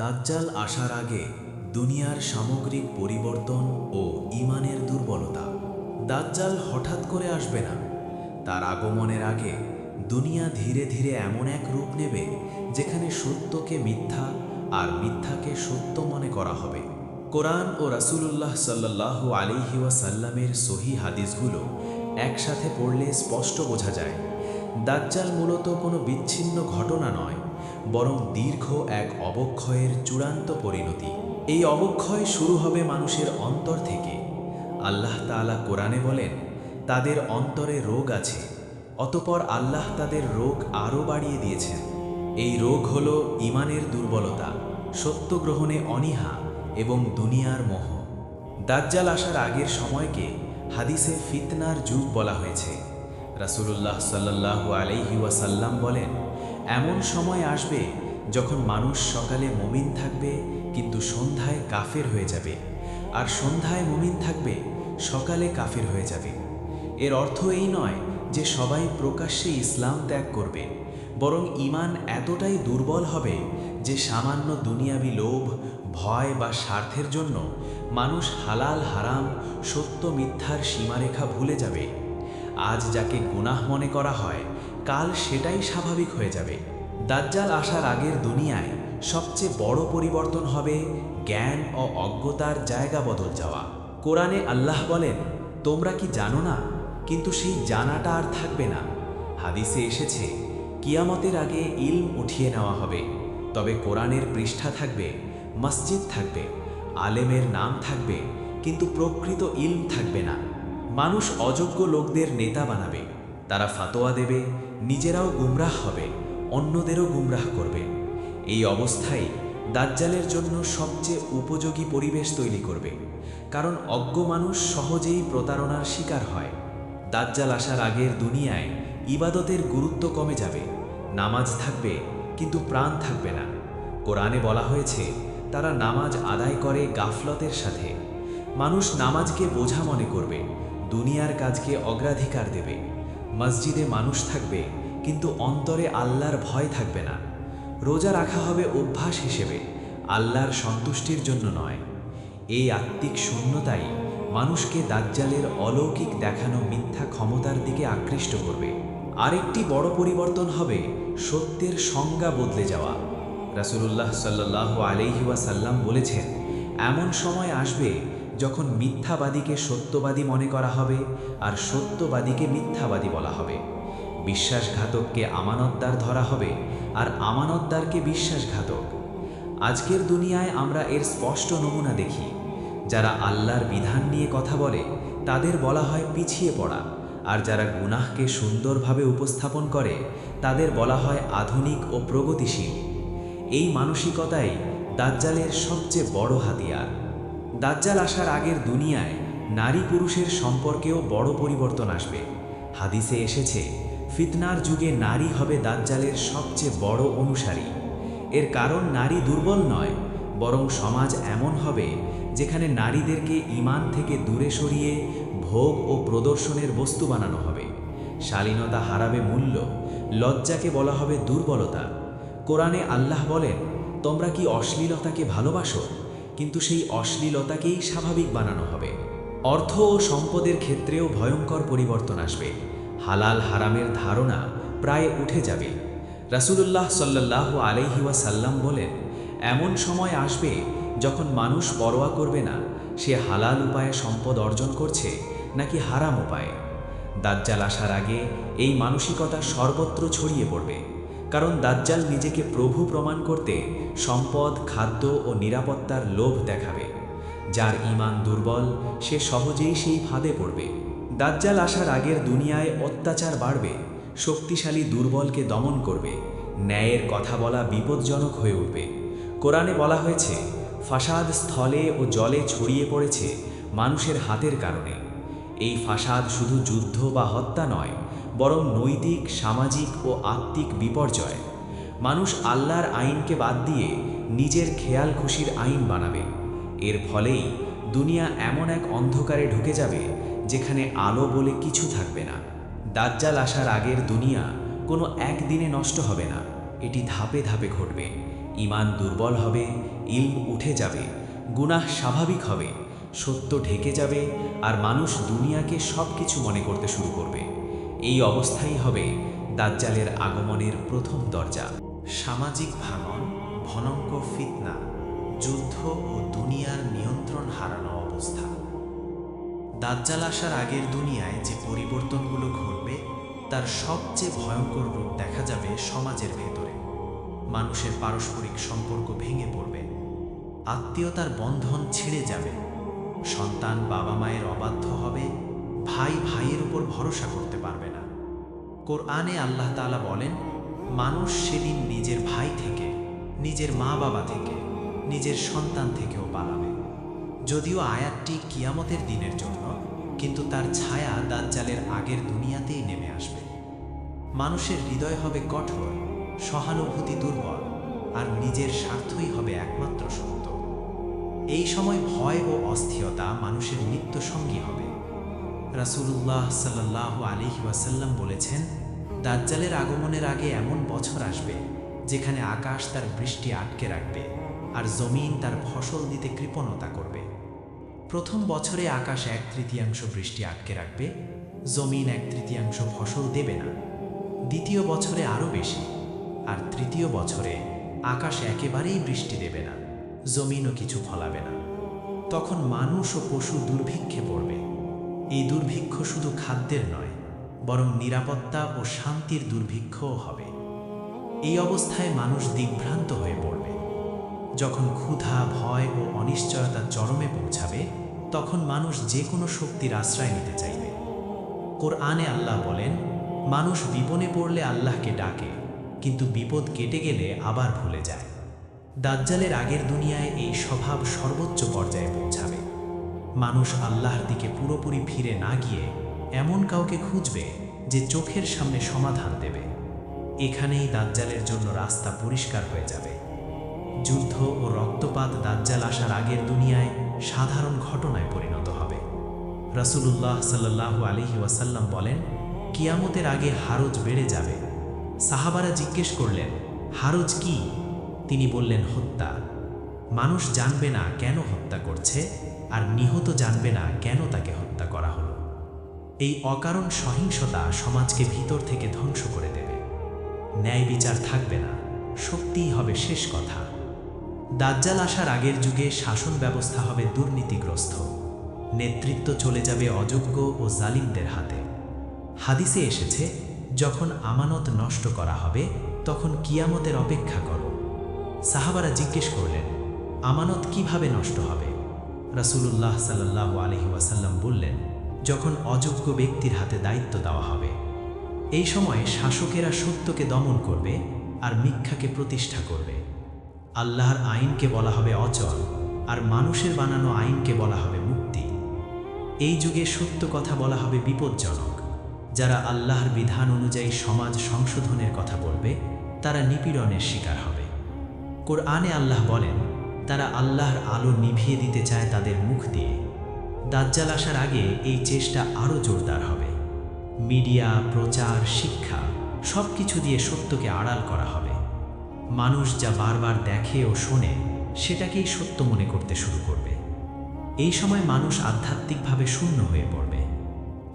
দাজ্জাল আসার আগে দুনিয়ার সামগ্রিক পরিবর্তন ও ঈমানের দুর্বলতা। দাজ্জাল হঠাৎ করে আসবে না। তার আগমনের আগে দুনিয়া ধীরে ধীরে এমন এক রূপ নেবে যেখানে সত্যকে মিথ্যা আর মিথ্যাকে সত্য মনে করা হবে। কোরআন ও রাসূলুল্লাহ সাল্লাল্লাহু আলাইহি ওয়াসাল্লামের সহিহ হাদিসগুলো একসাথে পড়লে স্পষ্ট বোঝা যায়, দাজ্জাল মূলত কোনো বিচ্ছিন্ন ঘটনা নয়, বরং দীর্ঘ এক অবক্ষয়ের চূড়ান্ত পরিণতি। এই অবক্ষয় শুরু হবে মানুষের অন্তর থেকে। আল্লাহ তাআলা কোরআনে বলেন, তাদের অন্তরে রোগ আছে, অতঃপর আল্লাহ তাদের রোগ আরও বাড়িয়ে দিয়েছেন। এই রোগ হল ঈমানের দুর্বলতা, সত্য গ্রহণে অনীহা এবং দুনিয়ার মোহ। দাজ্জাল আসার আগের সময়কে হাদিসে ফিতনার যুগ বলা হয়েছে। রাসূলুল্লাহ সাল্লাল্লাহু আলাইহি ওয়াসাল্লাম বলেন, এমন সময় আসবে যখন মানুষ সকালে মুমিন থাকবে কিন্তু সন্ধ্যায় কাফের হয়ে যাবে, আর সন্ধ্যায় মুমিন থাকবে সকালে কাফের হয়ে যাবে। এর অর্থ এই নয় যে সবাই প্রকাশ্যে ইসলাম ত্যাগ করবে, বরং ঈমান এতটাই দুর্বল হবে যে সামান্য দুনিয়াবি লোভ, ভয় বা স্বার্থের জন্য মানুষ হালাল হারাম, সত্য মিথ্যার সীমারেখা ভুলে যাবে। আজ যাকে গুনাহ মনে করা হয়, কাল সেটাই স্বাভাবিক হয়ে যাবে। দাজ্জাল আসার আগের দুনিয়ায় সবচেয়ে বড় পরিবর্তন হবে জ্ঞান ও অজ্ঞতার জায়গা বদল যাওয়া। কোরআনে আল্লাহ বলেন, তোমরা কি জানো না? কিন্তু সেই জানাটা আর থাকবে না। হাদিসে এসেছে, কিয়ামতের আগে ইলম উঠিয়ে নেওয়া হবে, তবে কোরআনের পৃষ্ঠা থাকবে, মসজিদ থাকবে, আলেমের নাম থাকবে, কিন্তু প্রকৃত ইলম থাকবে না। মানুষ অযোগ্য লোকদের নেতা বানাবে, তারা ফতোয়া দেবে, নিজেরাও গুমরাহ হবে, অন্যদেরও গুমরাহ করবে। এই অবস্থায় দাজ্জালের জন্য সবচেয়ে উপযোগী পরিবেশ তৈরি করবে, কারণ অজ্ঞ মানুষ সহজেই প্রতারণার শিকার হয়। দাজ্জাল আসার আগের দুনিয়ায় ইবাদতের গুরুত্ব কমে যাবে, নামাজ থাকবে কিন্তু প্রাণ থাকবে না। কোরআনে বলা হয়েছে, তারা নামাজ আদায় করে গাফলতের সাথে। মানুষ নামাজকে বোঝা মনে করবে, দুনিয়ার কাজকে অগ্রাধিকার দেবে। মসজিদে মানুষ থাকবে কিন্তু অন্তরে আল্লাহর ভয় থাকবে না। রোজা রাখা হবে অভ্যাস হিসেবে, আল্লাহর সন্তুষ্টির জন্য নয়। এই আত্মিক শূন্যতাই মানুষকে দাজ্জালের অলৌকিক দেখানো মিথ্যা ক্ষমতার দিকে আকৃষ্ট করবে। আরেকটি বড় পরিবর্তন হবে সত্যের সংজ্ঞা বদলে যাওয়া। রাসূলুল্লাহ সাল্লাল্লাহু আলাইহি ওয়াসাল্লাম বলেছেন, এমন সময় আসবে যখন মিথ্যাবাদীকে সত্যবাদী মনে করা হবে আর সত্যবাদীকে মিথ্যাবাদী বলা হবে। বিশ্বাসঘাতককে আমানতদার ধরা হবে আর আমানতদারকে বিশ্বাসঘাতক। আজকের দুনিয়ায় আমরা এর স্পষ্ট নমুনা দেখি। যারা আল্লাহর বিধান নিয়ে কথা বলে তাদের বলা হয় পিছিয়ে পড়া, আর যারা গুনাহকে সুন্দরভাবে উপস্থাপন করে তাদের বলা হয় আধুনিক ও প্রগতিশীল। এই মানসিকতাই দাজ্জালের সবচেয়ে বড় হাতিয়ার। দাজ্জাল আসার আগের দুনিয়ায় নারী পুরুষের সম্পর্কেও বড় পরিবর্তন আসবে। হাদিসে এসেছে, ফিতনার যুগে নারী হবে দাজ্জালের সবচেয়ে বড় অনুসারী। এর কারণ নারী দুর্বল নয়, বরং সমাজ এমন হবে যেখানে নারীদেরকে ঈমান থেকে দূরে সরিয়ে ভোগ ও প্রদর্শনের বস্তু বানানো হবে। শালীনতা হারাবে মূল্য, লজ্জাকে বলা হবে দুর্বলতা। কোরআনে আল্লাহ বলেন, তোমরা কি অশ্লীলতাকে ভালোবাসো? কিন্তু সেই অশ্লীলতাকেই স্বাভাবিক বানানো হবে। অর্থ ও সম্পদের ক্ষেত্রেও ভয়ঙ্কর পরিবর্তন আসবে। হালাল হারামের ধারণা প্রায় উঠে যাবে। রাসূলুল্লাহ সাল্লাল্লাহু আলাইহি ওয়াসাল্লাম বলেন, এমন সময় আসবে যখন মানুষ পরোয়া করবে না সে হালাল উপায়ে সম্পদ অর্জন করছে নাকি হারাম উপায়ে। দাজ্জাল আসার আগে এই মানসিকতা সর্বত্র ছড়িয়ে পড়বে, কারণ দাজ্জাল নিজেকে প্রভু প্রমাণ করতে সম্পদ, খাদ্য ও নিরাপত্তার লোভ দেখাবে। যার ঈমান দুর্বল সে সহজেই সেই ফাঁদে পড়বে। দাজ্জাল আসার আগের দুনিয়ায় অত্যাচার বাড়বে, শক্তিশালী দুর্বলকে দমন করবে, ন্যায়ের কথা বলা বিপজ্জনক হয়ে উঠবে। কোরআনে বলা হয়েছে, ফাসাদ স্থলে ও জলে ছড়িয়ে পড়েছে মানুষের হাতের কারণে। এই ফাসাদ শুধু যুদ্ধ বা হত্যা নয়, বরং নৈতিক, সামাজিক ও আত্মিক বিপর্যয়। মানুষ আল্লাহর আইনকে বাদ দিয়ে নিজের খেয়াল খুশির আইন বানাবে। এর ফলেই দুনিয়া এমন এক অন্ধকারে ঢুকে যাবে যেখানে আলো বলে কিছু থাকবে না। দাজ্জাল আসার আগের দুনিয়া কোনো একদিনে নষ্ট হবে না, এটি ধাপে ধাপে ঘটবে। ঈমান দুর্বল হবে, ইলম উঠে যাবে, গুনাহ স্বাভাবিক হবে, সত্য ঢেকে যাবে, আর মানুষ দুনিয়াকে সব কিছু মনে করতে শুরু করবে। এই অবস্থাই হবে দাজ্জালের আগমনের প্রথম দরজা। সামাজিক ভাঙন, ভয়ঙ্কর ফিতনা, যুদ্ধ ও দুনিয়ার নিয়ন্ত্রণ হারানো অবস্থা। দাজ্জাল আসার আগের দুনিয়ায় যে পরিবর্তনগুলো ঘটবে তার সবচেয়ে ভয়ঙ্কর রূপ দেখা যাবে সমাজের ভেতরে। মানুষের পারস্পরিক সম্পর্ক ভেঙে পড়বে, আত্মীয়তার বন্ধন ছিঁড়ে যাবে, সন্তান বাবা মায়ের অবাধ্য হবে, ভাই ভাইয়ের উপর ভরসা করতে পারবে না। কোরআনে আল্লাহ তাআলা বলেন, মানুষ সেদিন নিজের ভাই থেকে, নিজের মা বাবা থেকে, নিজের সন্তান থেকেও পালাবে। যদিও আয়াতটি কিয়ামতের দিনের জন্য, কিন্তু তার ছায়া দাজ্জালের আগের দুনিয়াতেই নেমে আসবে। মানুষের হৃদয় হবে কঠোর, সহানুভূতি দুর্বল, আর নিজের স্বার্থই হবে একমাত্র সত্য। এই সময় ভয় ও অস্থিরতা মানুষের নিত্য সঙ্গী হবে। রাসূলুল্লাহ সাল্লাল্লাহু আলাইহি ওয়াসাল্লাম বলেছেন, দাজ্জালের আগমনের আগে এমন বছর আসবে যেখানে আকাশ তার বৃষ্টি আটকে রাখবে আর জমিন তার ফসল দিতে কৃপণতা করবে। প্রথম বছরে আকাশ 1/3 বৃষ্টি আটকে রাখবে, জমিন 1/3 ফসল দেবে না। দ্বিতীয় বছরে আরও বেশি, আর তৃতীয় বছরে আকাশ একেবারেই বৃষ্টি দেবে না, জমিনও কিছু ফলাবে না। তখন মানুষ ও পশু দুর্ভিক্ষে পড়বে। এই দুর্ভিক্ষ শুধু খাদ্যের নয়, বরং নিরাপত্তা ও শান্তির দুর্ভিক্ষও হবে। এই অবস্থায় মানুষ দিগ্ভ্রান্ত হয়ে পড়বে। যখন ক্ষুধা, ভয় ও অনিশ্চয়তা চরমে পৌঁছাবে, তখন মানুষ যে কোনো শক্তির আশ্রয় নিতে চাইবে। কোরআনে আল্লাহ বলেন, মানুষ বিপদে পড়লে আল্লাহকে ডাকে, কিন্তু বিপদ কেটে গেলে আবার ভুলে যায়। দাজ্জালের আগের দুনিয়ায় এই স্বভাব সর্বোচ্চ পর্যায়ে পৌঁছাবে। মানুষ আল্লাহর দিকে পুরোপুরি ফিরে না গিয়ে এমন কাউকে খুঁজবে যে চোখের সামনে সমাধান দেবে। এখানেই দাজ্জালের জন্য রাস্তা পরিষ্কার হয়ে যাবে। যুদ্ধ ও রক্তপাত দাজ্জাল আসার আগের দুনিয়ায় সাধারণ ঘটনায় পরিণত হবে। রাসূলুল্লাহ সাল্লাল্লাহু আলাইহি ওয়াসাল্লাম বলেন, কিয়ামতের আগে হারজ বেড়ে যাবে। সাহাবারা জিজ্ঞেস করলেন, হারজ কি? তিনি বললেন, হত্যা। মানুষ জানবে না কেন হত্যা করছে, আর নিহত জানবে না কেন তাকে হত্যা করা হলো। এই অকারণ সহিংসতা সমাজকে ভিতর থেকে ধ্বংস করে দেবে। ন্যায় বিচার থাকবে না, শক্তিই হবে শেষ কথা। দাজ্জাল আসার আগের যুগে শাসন ব্যবস্থা হবে দুর্নীতিগ্রস্ত, নেতৃত্ব চলে যাবে অযোগ্য ও জালিমদের হাতে। হাদিসে এসেছে, যখন আমানত নষ্ট করা হবে তখন কিয়ামতের অপেক্ষা করো। সাহাবারা জিজ্ঞেস করলেন, আমানত কিভাবে নষ্ট হবে? রাসূলুল্লাহ সাল্লাল্লাহু আলাইহি ওয়াসাল্লাম বললেন, যখন অযোগ্য ব্যক্তির হাতে দায়িত্ব দেওয়া হবে। এই সময়ে শাসকেরা সত্যকে দমন করবে আর মিথ্যাকে প্রতিষ্ঠা করবে। আল্লাহর আইনকে বলা হবে অচল, আর মানুষের বানানো আইনকে বলা হবে মুক্তি। এই যুগে সত্য কথা বলা হবে বিপজ্জনক। যারা আল্লাহর বিধান অনুযায়ী সমাজ সংশোধনের কথা বলবে, তারা নিপীড়নের শিকার হবে। কোরআনে আল্লাহ বলেন, তারা আল্লাহর আলো নিভিয়ে দিতে চায় তাদের মুখ দিয়ে। দাজ্জাল আসার আগে এই চেষ্টা আরও জোরদার হবে। মিডিয়া, প্রচার, শিক্ষা সব কিছু দিয়ে সত্যকে আড়াল করা হবে। মানুষ যা বারবার দেখে ও শোনে সেটাকেই সত্য মনে করতে শুরু করবে। এই সময় মানুষ আধ্যাত্মিকভাবে শূন্য হয়ে পড়বে।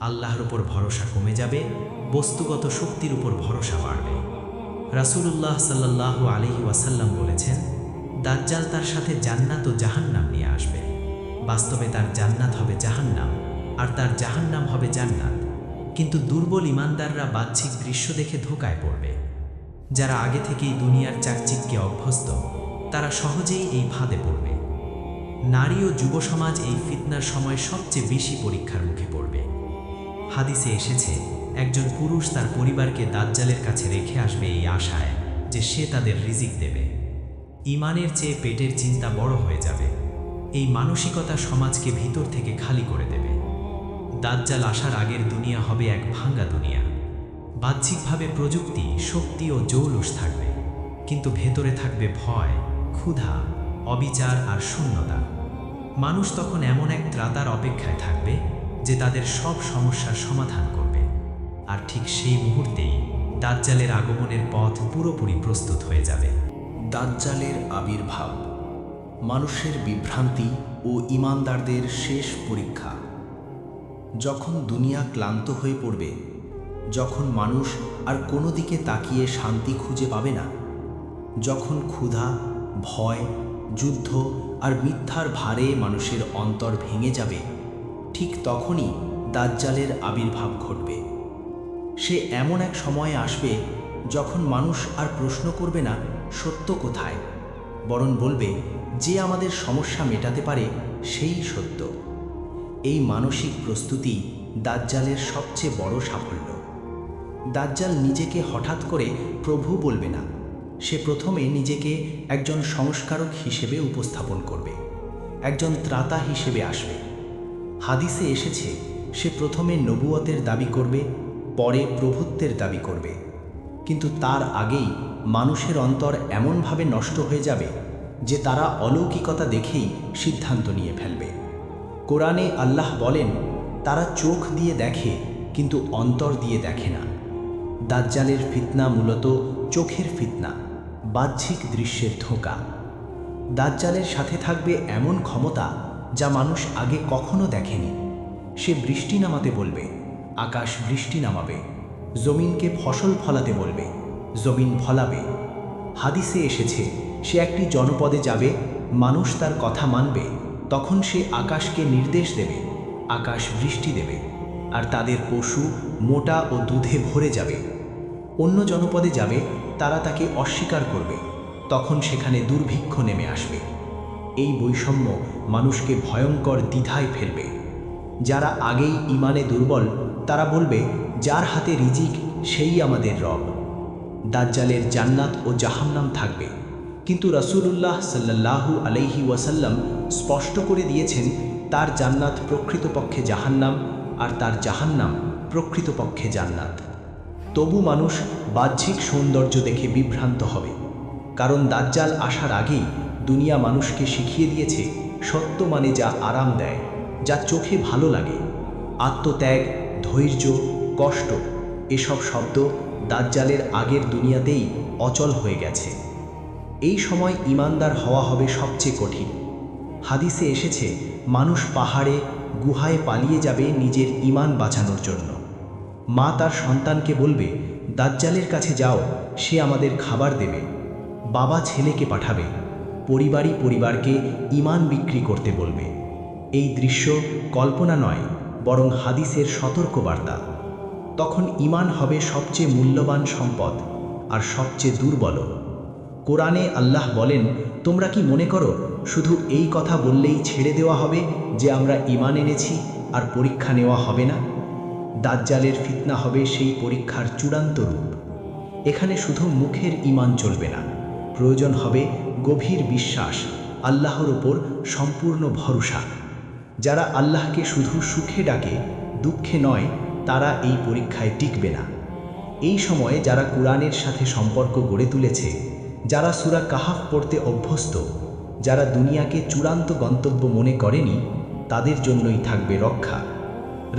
আল্লাহর উপর ভরসা কমে যাবে, বস্তুগত শক্তির উপর ভরসা বাড়বে। রাসূলুল্লাহ সাল্লাল্লাহু আলাইহি ওয়াসাল্লাম বলেছেন, দাজ্জাল তার সাথে জান্নাত ও জাহান্নাম নিয়ে আসবে। বাস্তবে তার জান্নাত হবে জাহান্নাম, আর তার জাহান্নাম হবে জান্নাত। কিন্তু দুর্বল ইমানদাররা বাহ্যিক দৃশ্য দেখে ধোঁকায় পড়বে। যারা আগে থেকেই দুনিয়ার চাকচিক্যে অভ্যস্ত, তারা সহজেই এই ফাঁদে পড়বে। নারী ও যুব সমাজ এই ফিতনার সময় সবচেয়ে বেশি পরীক্ষার মুখে পড়বে। হাদিসে এসেছে, একজন পুরুষ তার পরিবারকে দাজ্জালের কাছে রেখে আসবে এই আশায় যে সে তাদের রিজিক দেবে। ঈমানের চেয়ে পেটের চিন্তা বড় হয়ে যাবে। এই মানসিকতা সমাজকে ভিতর থেকে খালি করে দেবে। দাজ্জাল আসার আগের দুনিয়া হবে এক ভাঙ্গা দুনিয়া। বাহ্যিকভাবে প্রযুক্তি, শক্তি ও জৌলুস থাকবে, কিন্তু ভেতরে থাকবে ভয়, ক্ষুধা, অবিচার আর শূন্যতা। মানুষ তখন এমন এক ত্রাতার অপেক্ষায় থাকবে যে তাদের সব সমস্যার সমাধান করবে। আর ঠিক সেই মুহূর্তেই দাজ্জালের আগমনের পথ পুরোপুরি প্রস্তুত হয়ে যাবে। দাজ্জালের আবির্ভাব, মানুষের বিভ্রান্তি ও ঈমানদারদের শেষ পরীক্ষা। যখন দুনিয়া ক্লান্ত হয়ে পড়বে, যখন মানুষ আর কোনো দিকে তাকিয়ে শান্তি খুঁজে পাবে না, যখন ক্ষুধা, ভয়, যুদ্ধ আর মিথ্যার ভারে মানুষের অন্তর ভেঙে যাবে, ঠিক তখনই দাজ্জালের আবির্ভাব ঘটবে। সে এমন এক সময়ে আসবে যখন মানুষ আর প্রশ্ন করবে না সত্য কোথায়, বরং বলবে যে আমাদের সমস্যা মেটাতে পারে সেই সত্য। এই মানসিক প্রস্তুতি দাজ্জালের সবচেয়ে বড় সাফল্য। দাজ্জাল নিজেকে হঠাৎ করে প্রভু বলবে না, সে প্রথমে নিজেকে একজন সংস্কারক হিসেবে উপস্থাপন করবে, একজন ত্রাতা হিসেবে আসবে। হাদিসে এসেছে, সে প্রথমে নবুয়তের দাবি করবে, পরে প্রভুত্বের দাবি করবে, কিন্তু তার আগেই মানুষের অন্তর এমনভাবে নষ্ট হয়ে যাবে যে তারা অলৌকিকতা দেখেই সিদ্ধান্ত নিয়ে ফেলবে। কোরআনে আল্লাহ বলেন, তারা চোখ দিয়ে দেখে কিন্তু অন্তর দিয়ে দেখে না। দাজ্জালের ফিতনা মূলত চোখের ফিতনা, বাহ্যিক দৃশ্যের ধোঁকা। দাজ্জালের সাথে থাকবে এমন ক্ষমতা যা মানুষ আগে কখনো দেখেনি। সে বৃষ্টি নামাতে বলবে, আকাশ বৃষ্টি নামাবে, জমিনকে ফসল ফলাতে বলবে, জমিন ফলাবে। হাদিসে এসেছে, সে একটি জনপদে যাবে, মানুষ তার কথা মানবে, তখন সে আকাশকে নির্দেশ দেবে, আকাশ বৃষ্টি দেবে, আর তাদের পশু মোটা ও দুধে ভরে যাবে। অন্য জনপদে যাবে, তারা তাকে অস্বীকার করবে, তখন সেখানে দুর্ভিক্ষ নেমে আসবে। এই বৈষম্য মানুষকে ভয়ঙ্কর দ্বিধায় ফেলবে। যারা আগেই ঈমানে দুর্বল, তারা বলবে, যার হাতে রিজিক সেই আমাদের রব। দাজ্জালের জান্নাত ও জাহান্নাম থাকবে, কিন্তু রাসূলুল্লাহ সাল্লাল্লাহু আলাইহি ওয়াসাল্লাম স্পষ্ট করে দিয়েছেন, তার জান্নাত প্রকৃতপক্ষে জাহান্নাম, আর তার জাহান্নাম প্রকৃতপক্ষে জান্নাত। তবু মানুষ বাহ্যিক সৌন্দর্য দেখে বিভ্রান্ত হবে, কারণ দাজ্জাল আসার আগেই দুনিয়া মানুষকে শিখিয়ে দিয়েছে সত্য মানে যা আরাম দেয়, যা চোখে ভালো লাগে। আত্মত্যাগ, ধৈর্য, কষ্ট, এসব শব্দ দাজ্জালের আগের দুনিয়াতেই অচল হয়ে গেছে। এই সময় ঈমানদার হওয়া হবে সবচেয়ে কঠিন। হাদিসে এসেছে, মানুষ পাহাড়ে, গুহায় পালিয়ে যাবে নিজের ঈমান বাঁচানোর জন্য। মা তার সন্তানকে বলবে, দাজ্জালের কাছে যাও, সে আমাদের খাবার দেবে। বাবা ছেলেকে পাঠাবে, পরিবারই পরিবারকে ঈমান বিক্রি করতে বলবে। এই দৃশ্য কল্পনা নয়, বরং হাদিসের সতর্কবার্তা। তখন ঈমান হবে সবচেয়ে মূল্যবান সম্পদ আর সবচেয়ে দুর্বল। কোরআনে আল্লাহ বলেন, তোমরা কি মনে করো শুধু এই কথা বললেই ছেড়ে দেওয়া হবে যে আমরা ঈমান এনেছি আর পরীক্ষা নেওয়া হবে না? দাজ্জালের ফিতনা হবে সেই পরীক্ষার চূড়ান্ত রূপ। এখানে শুধু মুখের ঈমান চলবে না, প্রয়োজন হবে গভীর বিশ্বাস, আল্লাহর ওপর সম্পূর্ণ ভরসা। যারা আল্লাহকে শুধু সুখে ডাকে, দুঃখে নয়, তারা এই পরীক্ষায় টিকবে না। এই সময়ে যারা কুরআনের সাথে সম্পর্ক গড়ে তুলেছে, যারা সূরা কাহাফ পড়তে অভ্যস্ত, যারা দুনিয়াকে চূড়ান্ত গন্তব্য মনে করেনি, তাদের জন্যই থাকবে রক্ষা।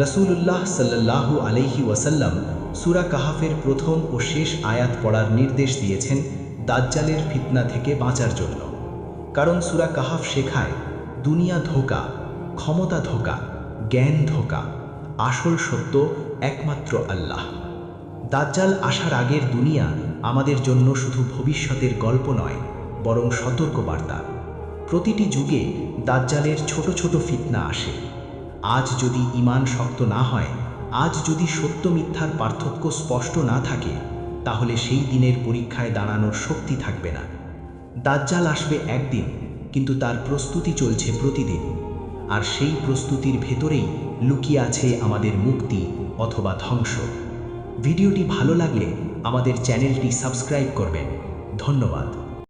রাসূলুল্লাহ সাল্লাল্লাহু আলাইহি ওয়াসাল্লাম সূরা কাহাফের প্রথম ও শেষ আয়াত পড়ার নির্দেশ দিয়েছেন দাজ্জালের ফিতনা থেকে বাঁচার জন্য। কারণ সূরা কাহাফ শেখায়, দুনিয়া ধোঁকা, ক্ষমতা ধোঁকা, জ্ঞান ধোঁকা, আসল সত্য একমাত্র আল্লাহ। দাজ্জাল আসার আগের দুনিয়া আমাদের জন্য শুধু ভবিষ্যতের গল্প নয়, বরং সতর্কবার্তা। প্রতিটি যুগে দাজ্জালের ছোট ছোট ফিতনা আসে। আজ যদি ঈমান শক্ত না হয়, আজ যদি সত্য মিথ্যার পার্থক্য স্পষ্ট না থাকে, তাহলে সেই দিনের পরীক্ষায় দাঁড়ানোর শক্তি থাকবে না। দাজ্জাল আসবে একদিন, কিন্তু তার প্রস্তুতি চলছে প্রতিদিন। আর সেই প্রস্তুতির ভেতরেই লুকিয়ে আছে আমাদের মুক্তি অথবা ধ্বংস। ভিডিওটি ভালো লাগলে আমাদের চ্যানেলটি সাবস্ক্রাইব করবেন। ধন্যবাদ।